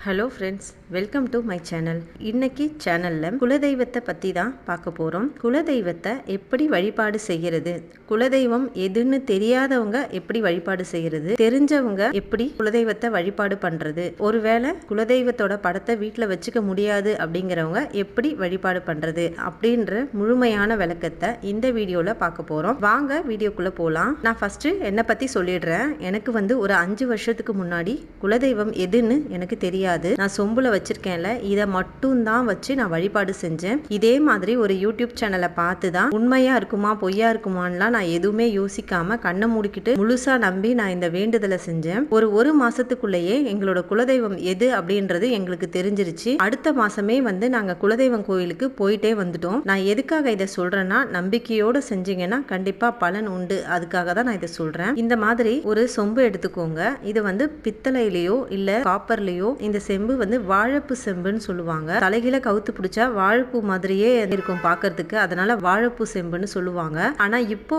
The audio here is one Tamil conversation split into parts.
Hello friends, welcome to my channel. இன்னைக்கு சேனலில் குலதெய்வத்தை பற்றி தான் பார்க்க போகிறோம். குலதெய்வத்தை எப்படி வழிபாடு செய்கிறது, குலதெய்வம் எதுன்னு தெரியாதவங்க எப்படி வழிபாடு செய்கிறது, தெரிஞ்சவங்க எப்படி குலதெய்வத்தை வழிபாடு பண்ணுறது, ஒருவேளை குலதெய்வத்தோட படத்தை வீட்டில் வச்சுக்க முடியாது அப்படிங்கிறவங்க எப்படி வழிபாடு பண்ணுறது அப்படின்ற முழுமையான விளக்கத்தை இந்த வீடியோவில் பார்க்க போகிறோம். வாங்க வீடியோக்குள்ளே போகலாம். நான் ஃபஸ்ட்டு என்னை பற்றி சொல்லிடுறேன். எனக்கு ஒரு 5 வருஷத்துக்கு முன்னாடி குலதெய்வம் எதுன்னு எனக்கு தெரியாது. நான் சொம்புல வச்சிருக்கேன்ல, இதை மட்டும் தான் வச்சு நான் வழிபாடு செஞ்சேன். இதே மாதிரி ஒரு யூடியூப் சேனலை பார்த்து தான் உண்மையா இருக்குமா பொய்யா இருக்குமான்லாம் நான் எதுவுமே யோசிக்காம கண்ணை மூடிக்கிட்டு முழுசா நம்பி நான் இந்த வேண்டுதலை செஞ்சேன். ஒரு மாசத்துக்குள்ளேயே எங்களோட குலதெய்வம் எது அப்படின்றது எங்களுக்கு தெரிஞ்சிருச்சு. அடுத்த மாசமே நாங்க குலதெய்வம் கோயிலுக்கு போயிட்டே வந்துட்டோம். நான் எதுக்காக இதை சொல்றேன்னா, நம்பிக்கையோட செஞ்சீங்கன்னா கண்டிப்பா பலன் உண்டு. அதுக்காக தான் நான் இதை சொல்றேன். இந்த மாதிரி ஒரு சொம்பு எடுத்துக்கோங்க. இது பித்தளையிலயோ இல்ல காப்பர்லயோ, இந்த செம்பு வாழைப்பு செம்புன்னு சொல்லுவாங்க. தலைகீழ கவுத்து பிடிச்சா வாழைப்பூ மாதிரியே இருக்கும் பார்க்கறதுக்கு, அதனால வாழைப்பூ செம்புன்னு சொல்லுவாங்க. ஆனா இப்போ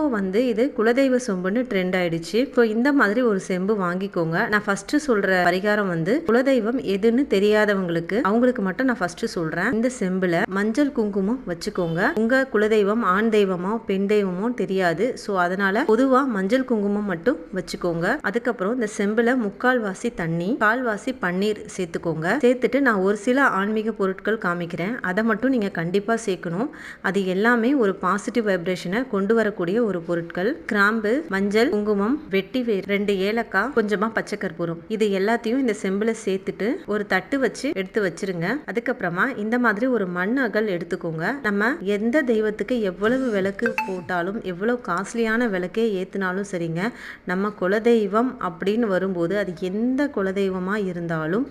இது குலதெய்வ சொம்புன்னு ட்ரெண்ட் ஆயிடுச்சு. ஸோ இந்த மாதிரி ஒரு செம்பு வாங்கிக்கோங்க. நான் ஃபர்ஸ்ட் சொல்ற பரிகாரம் குலதெய்வம் எதுன்னு தெரியாதவங்களுக்கு, அவங்களுக்கு மட்டும் நான் ஃபர்ஸ்ட் சொல்றேன். இந்த செம்புல மஞ்சள் குங்குமம் வச்சுக்கோங்க. உங்க குலதெய்வம் ஆண் தெய்வமோ பெண் தெய்வமோ தெரியாது. ஸோ அதனால பொதுவா மஞ்சள் குங்குமம் மட்டும் வச்சுக்கோங்க. அதுக்கப்புறம் இந்த செம்புல 3/4 வாசி தண்ணி, 1/4 வாசி பன்னீர் சேர்த்துக்கோங்க. சேர்த்துட்டு நான் ஒரு சில ஆன்மீக பொருட்கள் காமிக்கிறேன், அதை மட்டும் நீங்க கண்டிப்பா சேர்க்கணும். அது எல்லாமே ஒரு பாசிட்டிவ் வைப்ரேஷனை கொண்டு வரக்கூடிய ஒரு பொருட்கள். கிராம்பு, மஞ்சள், குங்குமம், வெட்டி வேர், 2 ஏலக்காய், கொஞ்சமா பச்சை கற்பூரம், இது எல்லாத்தையும் இந்த செம்புல சேர்த்துட்டு ஒரு தட்டு வச்சு எடுத்து வச்சிருங்க. அதுக்கப்புறமா இந்த மாதிரி ஒரு மண் அகல் எடுத்துக்கோங்க. நம்ம எந்த தெய்வத்துக்கு எவ்வளவு விளக்கு போட்டாலும், எவ்வளவு காஸ்ட்லியான விளக்கே ஏத்தினாலும் சரிங்க, நம்ம குலதெய்வம் அப்படின்னு வரும்போது அது எந்த குலதெய்வமா இருந்தாலும்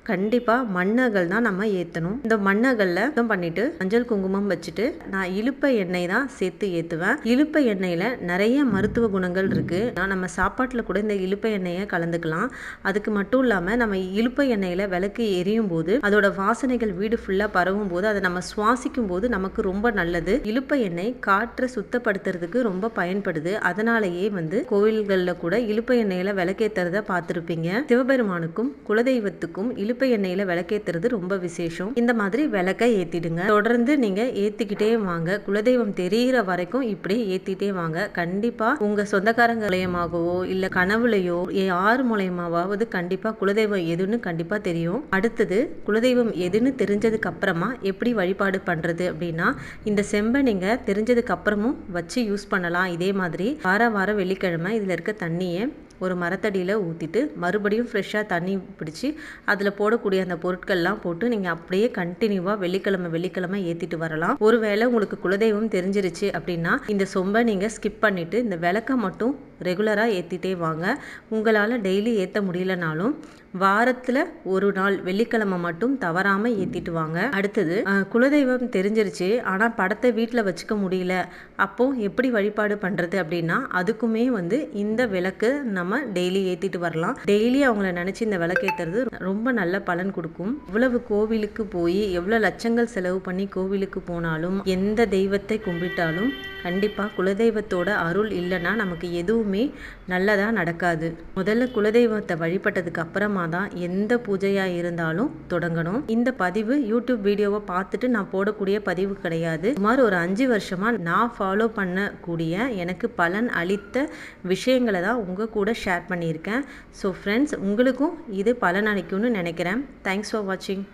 கண்டிப்பா மண்ணகல் தான் நம்ம ஏற்றணும். இந்த மண்ணகல்ல பண்ணிட்டு மஞ்சள் குங்குமம் வச்சுட்டு நான் இலுப்பை எண்ணெய் தான் சேர்த்து ஏற்றுவேன். இலுப்பை எண்ணெயில நிறைய மருத்துவ குணங்கள் இருக்கு. நம்ம சாப்பாட்டில் கூட இந்த இலுப்பை எண்ணெயை கலந்துக்கலாம். அதுக்கு மட்டும் இல்லாமல் நம்ம இலுப்பை எண்ணெயில விளக்கு எரியும் போது அதோட வாசனைகள் வீடு ஃபுல்லா பரவும் போது அதை நம்ம சுவாசிக்கும் போது நமக்கு ரொம்ப நல்லது. இலுப்பை எண்ணெய் காற்றை சுத்தப்படுத்துறதுக்கு ரொம்ப பயன்படுது. அதனாலேயே கோவில்களில் கூட இலுப்பை எண்ணெயில விளக்கேற்றுறத பார்த்துருப்பீங்க. சிவபெருமானுக்கும் குலதெய்வத்துக்கும் இலுப்பை எண்ணெயில விளக்கேத்துறது ரொம்ப விசேஷம். இந்த மாதிரி விளக்க ஏத்திடுங்க. தொடர்ந்து நீங்க ஏத்திக்கிட்டே வாங்க. குலதெய்வம் தெரிகிற வரைக்கும் இப்படி ஏத்திட்டே வாங்க. கண்டிப்பா உங்க சொந்தக்காரங்க மூலயமாகவோ இல்ல கனவுலையோ யார் மூலயமாவது கண்டிப்பா குலதெய்வம் எதுன்னு கண்டிப்பா தெரியும். அடுத்தது குலதெய்வம் எதுன்னு தெரிஞ்சதுக்கு அப்புறமா எப்படி வழிபாடு பண்றது அப்படின்னா, இந்த செம்பை நீங்க தெரிஞ்சதுக்கு அப்புறமும் வச்சு யூஸ் பண்ணலாம். இதே மாதிரி வாரம் வெள்ளிக்கிழமை இதுல இருக்க தண்ணியை ஒரு மரத்தடியில் ஊற்றிட்டு மறுபடியும் ஃப்ரெஷ்ஷாக தண்ணி பிடிச்சி அதில் போடக்கூடிய அந்த பொருட்கள்லாம் போட்டு நீங்கள் அப்படியே கண்டினியூவாக வெள்ளிக்கிழமை ஏற்றிட்டு வரலாம். ஒருவேளை உங்களுக்கு குலதெய்வம் தெரிஞ்சிருச்சு அப்படின்னா இந்த சொம்பை நீங்கள் ஸ்கிப் பண்ணிவிட்டு இந்த விளக்க மட்டும் ரெகுலராக ஏற்றிட்டே வாங்க. உங்களால் டெய்லி ஏற்ற முடியலனாலும் வாரத்தில் ஒரு நாள் வெள்ளிக்கிழமை மட்டும் தவறாமல் ஏற்றிட்டு வாங்க. அடுத்தது குலதெய்வம் தெரிஞ்சிருச்சு ஆனால் படத்தை வீட்டில் வச்சுக்க முடியல, அப்போ எப்படி வழிபாடு பண்ணுறது அப்படின்னா, அதுக்குமே இந்த விளக்கு நம்ம டெய்லி ஏற்றிட்டு வரலாம். டெய்லி அவங்கள நினச்சி இந்த விளக்கு ஏற்றுறது ரொம்ப நல்ல பலன் கொடுக்கும். இவ்வளவு கோவிலுக்கு போய் எவ்வளோ லட்சங்கள் செலவு பண்ணி கோவிலுக்கு போனாலும் எந்த தெய்வத்தை கும்பிட்டாலும் கண்டிப்பாக குலதெய்வத்தோட அருள் இல்லைன்னா நமக்கு எதுவுமே நல்லதாக நடக்காது. முதல்ல குலதெய்வத்தை வழிபட்டதுக்கு அப்புறமா தான் எந்த பூஜையாக இருந்தாலும் தொடங்கணும். இந்த பதிவு யூடியூப் வீடியோவை பார்த்துட்டு நான் போடக்கூடிய பதிவு கிடையாது. சுமார் ஒரு 5 வருஷமாக நான் ஃபாலோ பண்ணக்கூடிய எனக்கு பலன் அளித்த விஷயங்களை தான் உங்கள் கூட ஷேர் பண்ணியிருக்கேன். ஸோ ஃப்ரெண்ட்ஸ், உங்களுக்கும் இது பலன் அளிக்கும்னு நினைக்கிறேன். தேங்க்ஸ் ஃபார் வாட்சிங்.